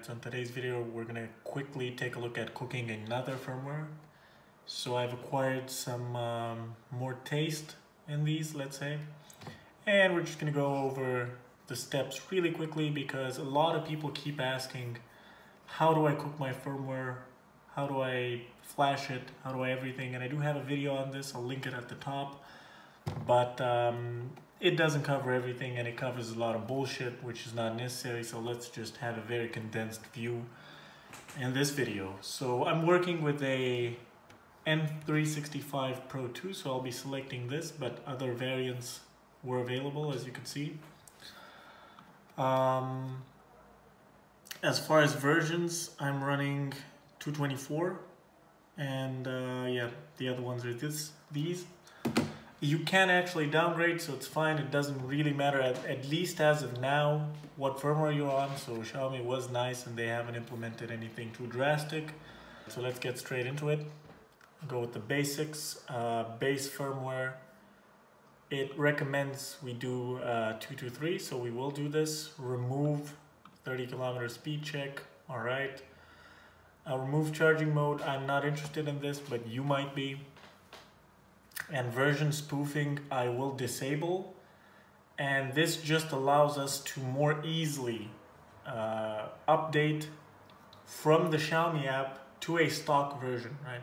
Alright, so in today's video we're going to quickly take a look at cooking another firmware. So I've acquired some more taste in these, let's say, and we're just going to go over the steps really quickly because a lot of people keep asking, how do I cook my firmware, how do I flash it, how do I everything, and I do have a video on this, I'll link it at the top, but it doesn't cover everything and it covers a lot of bullshit which is not necessary, so let's just have a very condensed view in this video. So I'm working with a N365 Pro 2, so I'll be selecting this, but other variants were available, as you can see. As far as versions, I'm running 224, and yeah, the other ones are these. You can actually downgrade, so it's fine. It doesn't really matter, at least as of now, what firmware you're on. So Xiaomi was nice and they haven't implemented anything too drastic. So let's get straight into it. Go with the basics. Base firmware. It recommends we do 223, so we will do this. Remove 30 kilometer speed check. All right. Remove charging mode. I'm not interested in this, but you might be. And version spoofing I will disable, and this just allows us to more easily update from the Xiaomi app to a stock version, right?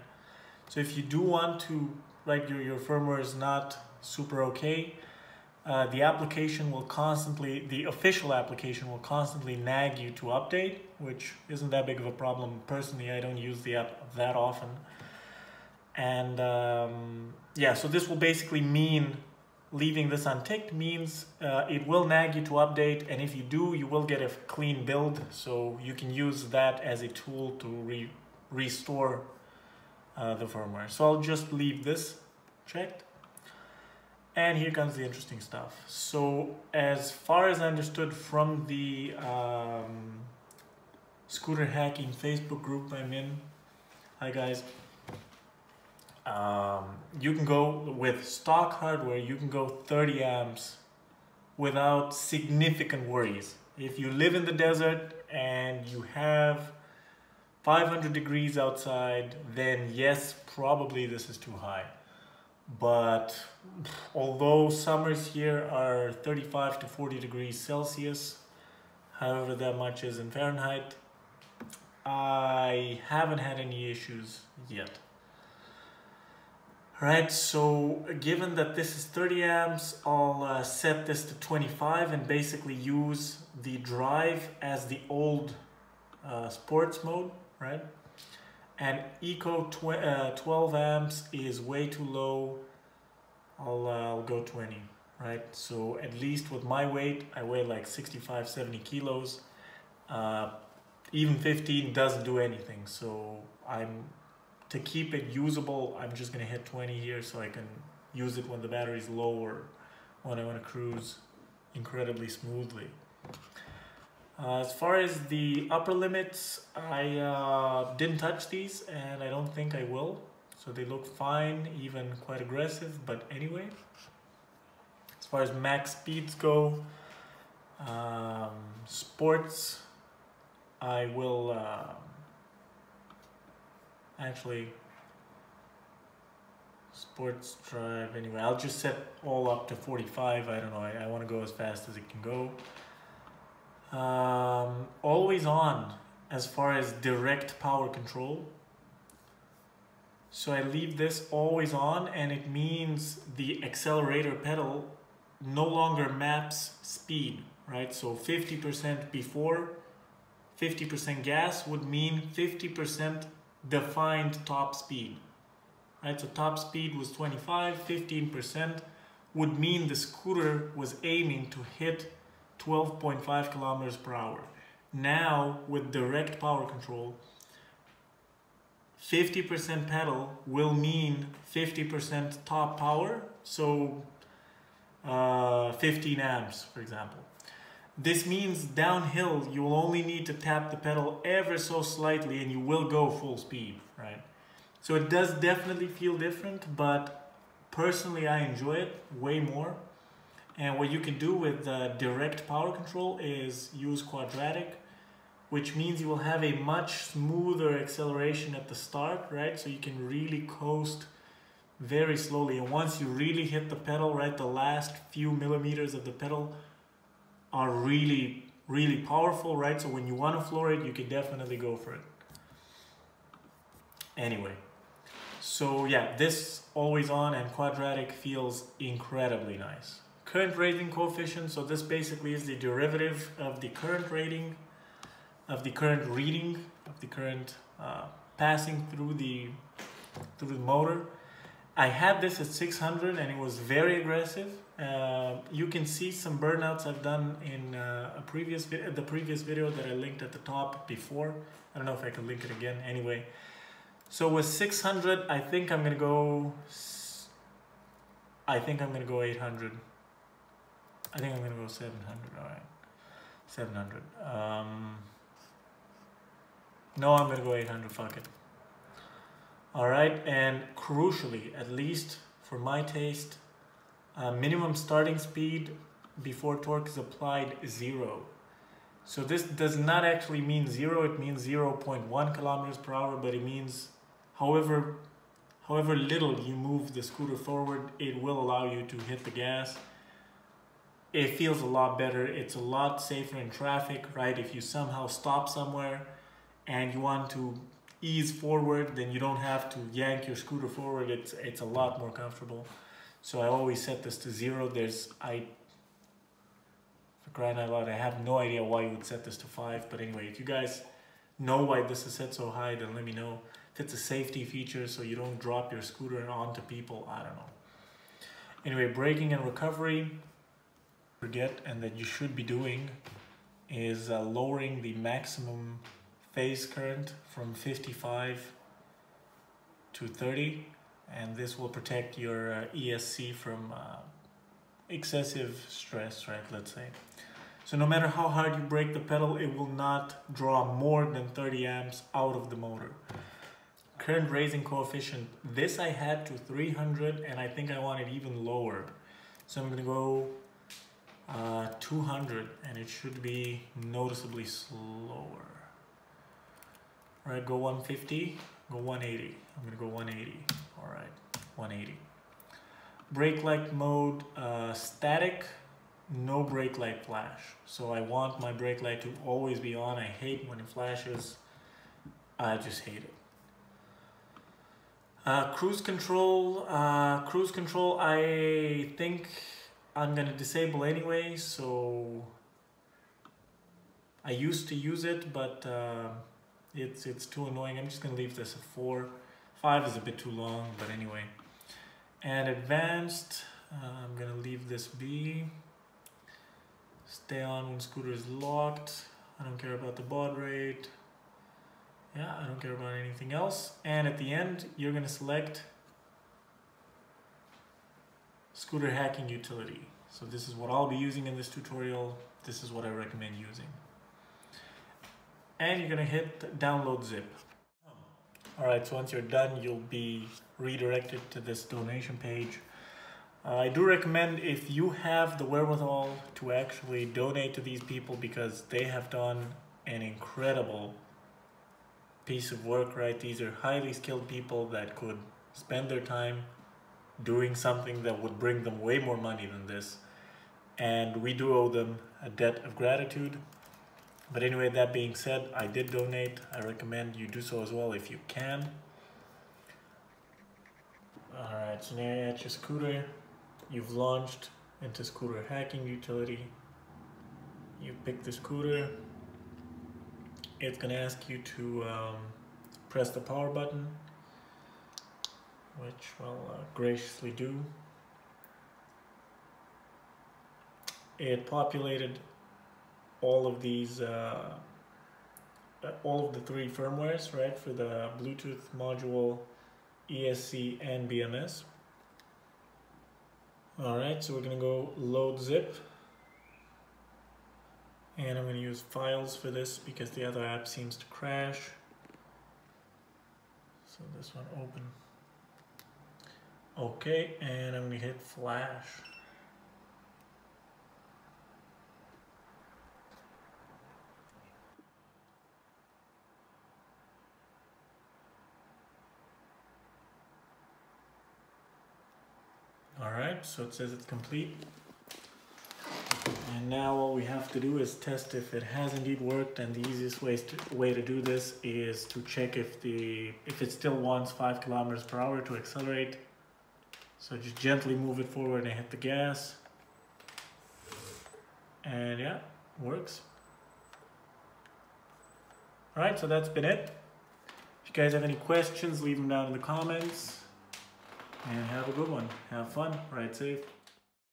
So if you do want to, like your firmware is not super okay, the application will constantly, the official application will constantly nag you to update, which isn't that big of a problem. Personally, I don't use the app that often. And yeah, so this will basically mean leaving this unticked means it will nag you to update, and if you do, you will get a clean build, so you can use that as a tool to restore the firmware. So I'll just leave this checked. And here comes the interesting stuff. So as far as I understood from the scooter hacking Facebook group I'm in, hi guys. You can go with stock hardware, you can go 30 amps without significant worries. If you live in the desert and you have 500 degrees outside, then yes, probably this is too high. But although summers here are 35 to 40 degrees Celsius, however that much is in Fahrenheit, I haven't had any issues yet. Right, so given that this is 30 amps, I'll set this to 25 and basically use the drive as the old sports mode, right? And Eco 12 amps is way too low. I'll go 20, right? So at least with my weight, I weigh like 65, 70 kilos. Even 15 doesn't do anything, so to keep it usable, I'm just going to hit 20 here so I can use it when the battery is low or when I want to cruise incredibly smoothly. As far as the upper limits, I didn't touch these and I don't think I will. So they look fine, even quite aggressive, but anyway. As far as max speeds go, sports, I will... actually, sports drive, anyway, I'll just set all up to 45. I don't know, I want to go as fast as it can go. Always on as far as direct power control. So I leave this always on, and it means the accelerator pedal no longer maps speed, right? So 50% before, 50% gas would mean 50% defined top speed, right? So top speed was 25, 15% would mean the scooter was aiming to hit 12.5 kilometers per hour. Now with direct power control, 50% pedal will mean 50% top power, so 15 amps, for example. This means downhill, you will only need to tap the pedal ever so slightly and you will go full speed, right? So it does definitely feel different, but personally I enjoy it way more. And what you can do with direct power control is use quadratic. which means you will have a much smoother acceleration at the start, right? So you can really coast very slowly, and once you really hit the pedal, right, the last few millimeters of the pedal are really, really powerful, right? So when you want to floor it, you can definitely go for it. Anyway, so yeah, this always on and quadratic feels incredibly nice. Current rating coefficient, so this basically is the derivative of the current rating, of the current reading, of the current passing through the motor. I had this at 600 and it was very aggressive. You can see some burnouts I've done in the previous video that I linked at the top before. I don't know if I can link it again. Anyway, so with 600, I think I'm gonna go 800. I think I'm gonna go 700. All right, 700. No, I'm gonna go 800. Fuck it. All right, and crucially, at least for my taste, minimum starting speed before torque is applied 0. So this does not actually mean 0, it means 0.1 kilometers per hour, but it means however little you move the scooter forward, it will allow you to hit the gas. It feels a lot better, it's a lot safer in traffic, right? If you somehow stop somewhere and you want to ease forward, then you don't have to yank your scooter forward. It's a lot more comfortable. So I always set this to 0. For crying out loud, I have no idea why you would set this to 5. But anyway, if you guys know why this is set so high, then let me know. If it's a safety feature so you don't drop your scooter onto people, I don't know. Anyway, braking and recovery, forget, and that you should be doing is lowering the maximum phase current from 55 to 30, and this will protect your ESC from excessive stress, right, let's say. So no matter how hard you brake the pedal, it will not draw more than 30 amps out of the motor. Current raising coefficient, this I had to 300 and I think I want it even lower. So I'm gonna go 200 and it should be noticeably slower. All right, go 150, go 180. I'm gonna go 180. All right, 180. Brake light mode, static, no brake light flash. So I want my brake light to always be on. I hate when it flashes. I just hate it. Cruise control, I think I'm gonna disable anyway. So I used to use it, but it's too annoying. I'm just gonna leave this at 4. 5 is a bit too long, but anyway. And advanced, I'm gonna leave this be. Stay on when scooter is locked. I don't care about the baud rate. Yeah, I don't care about anything else. And at the end, you're gonna select scooter hacking utility. So this is what I'll be using in this tutorial. This is what I recommend using. And you're gonna hit download zip. All right, so once you're done, you'll be redirected to this donation page. I do recommend, if you have the wherewithal, to actually donate to these people because they have done an incredible piece of work, right? These are highly skilled people that could spend their time doing something that would bring them way more money than this. And we do owe them a debt of gratitude. But anyway, that being said, I did donate. I recommend you do so as well if you can. All right, so now you're at your scooter. You've launched into scooter hacking utility. You pick the scooter. It's gonna ask you to press the power button, which I'll graciously do. It populated all of these, all of the 3 firmwares, right, for the Bluetooth module, ESC, and BMS. All right, so we're gonna go load zip. And I'm gonna use files for this because the other app seems to crash. So this one open. Okay, and I'm gonna hit flash. Alright, so it says it's complete. And now what we have to do is test if it has indeed worked, and the easiest way to do this is to check if it still wants 5 kilometers per hour to accelerate. So just gently move it forward and hit the gas. And yeah, works. Alright, so that's been it. If you guys have any questions, leave them down in the comments. And have a good one. Have fun. Ride safe.